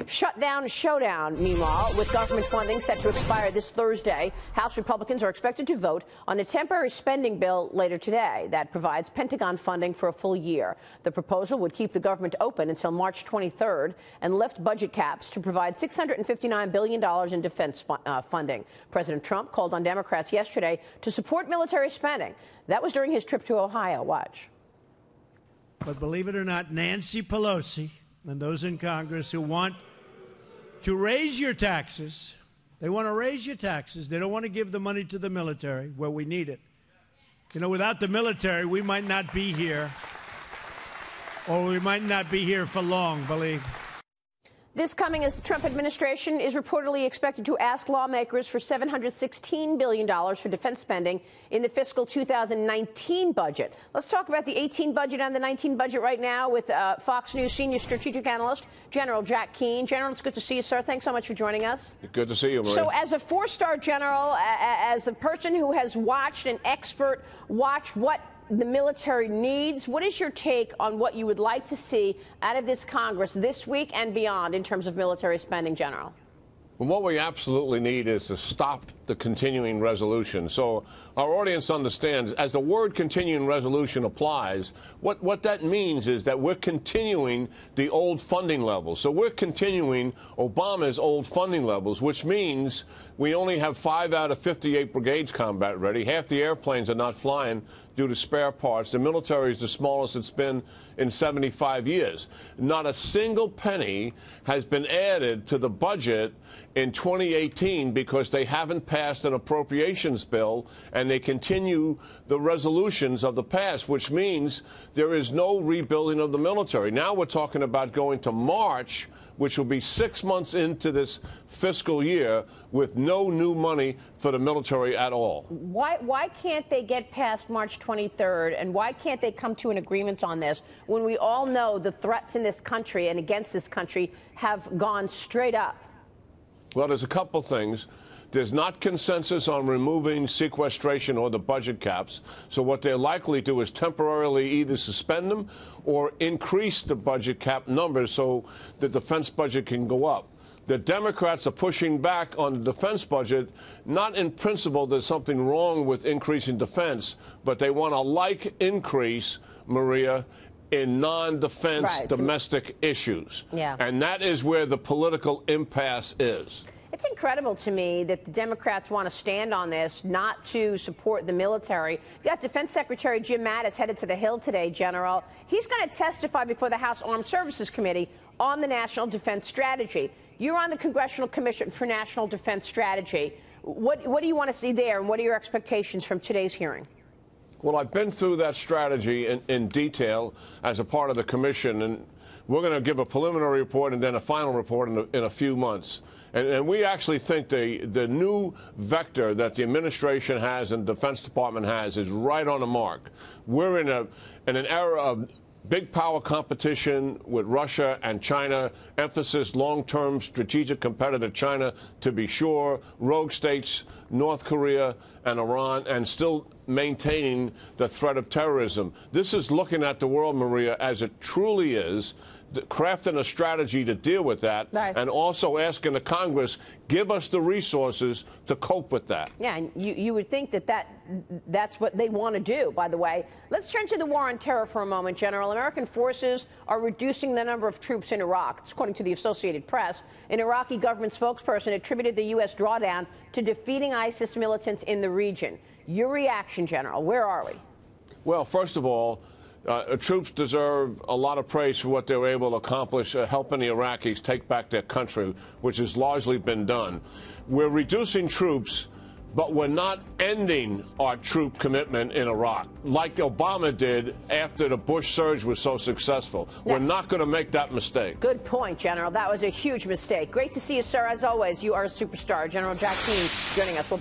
Shutdown showdown, meanwhile, with government funding set to expire this Thursday. House Republicans are expected to vote on a temporary spending bill later today that provides Pentagon funding for a full year. The proposal would keep the government open until March 23rd and lift budget caps to provide $659 billion in defense funding. President Trump called on Democrats yesterday to support military spending. That was during his trip to Ohio. Watch. But believe it or not, Nancy Pelosi and those in Congress who want to raise your taxes, they want to raise your taxes. They don't want to give the money to the military where we need it. You know, without the military, we might not be here, or we might not be here for long, believe. This coming as the Trump administration is reportedly expected to ask lawmakers for $716 billion for defense spending in the fiscal 2019 budget. Let's talk about the 18 budget and the 19 budget right now with Fox News senior strategic analyst, General Jack Keane. General, it's good to see you, sir. Thanks so much for joining us. Good to see you, Maria. So as a four-star general, as a person who has watched, an expert, watch what the military needs, what is your take on what you would like to see out of this Congress this week and beyond in terms of military spending, General? Well, what we absolutely need is to stop the continuing resolution. So our audience understands, as the word continuing resolution applies, what that means is that we're continuing the old funding levels. So we're continuing Obama's old funding levels, which means we only have 5 out of 58 brigades combat ready. Half the airplanes are not flying due to spare parts. The military is the smallest it's been in 75 years. Not a single penny has been added to the budget in 2018 because they haven't passed an appropriations bill and they continue the resolutions of the past, which means there is no rebuilding of the military. Now we're talking about going to March, which will be 6 months into this fiscal year, with no new money for the military at all. Why can't they get past March 23rd, and why can't they come to an agreement on this when we all know the threats in this country and against this country have gone straight up? Well, there's a couple things. There's not consensus on removing sequestration or the budget caps. So what they're likely to do is temporarily either suspend them or increase the budget cap numbers so the defense budget can go up. The Democrats are pushing back on the defense budget, not in principle there's something wrong with increasing defense, but they want a like increase, Maria, in non-defense domestic issues. Yeah. And that is where the political impasse is. It's incredible to me that the Democrats want to stand on this, not to support the military. You got Defense Secretary Jim Mattis headed to the Hill today, General. He's going to testify before the House Armed Services Committee on the National Defense Strategy. You're on the Congressional Commission for National Defense Strategy. What do you want to see there, and what are your expectations from today's hearing? Well, I've been through that strategy in detail as a part of the commission, and we're going to give a preliminary report and then a final report in a few months. And we actually think the new vector that the administration has and the Defense Department has is right on the mark. We're in an era of big power competition with Russia and China, emphasis long-term strategic competitor China, to be sure, rogue states, North Korea and Iran, and still maintaining the threat of terrorism. This is looking at the world, Maria, as it truly is, crafting a strategy to deal with that, and also asking the Congress, give us the resources to cope with that. Yeah, and you would think that's what they want to do, by the way. Let's turn to the war on terror for a moment, General. American forces are reducing the number of troops in Iraq. It's according to the Associated Press. An Iraqi government spokesperson attributed the U.S. drawdown to defeating ISIS militants in the region. Your reaction, General, where are we? Well, first of all, troops deserve a lot of praise for what they were able to accomplish, helping the Iraqis take back their country, which has largely been done. We're reducing troops, but we're not ending our troop commitment in Iraq, like Obama did after the Bush surge was so successful. We're not going to make that mistake. Good point, General. That was a huge mistake. Great to see you, sir. As always, you are a superstar. General Jack Keane joining us.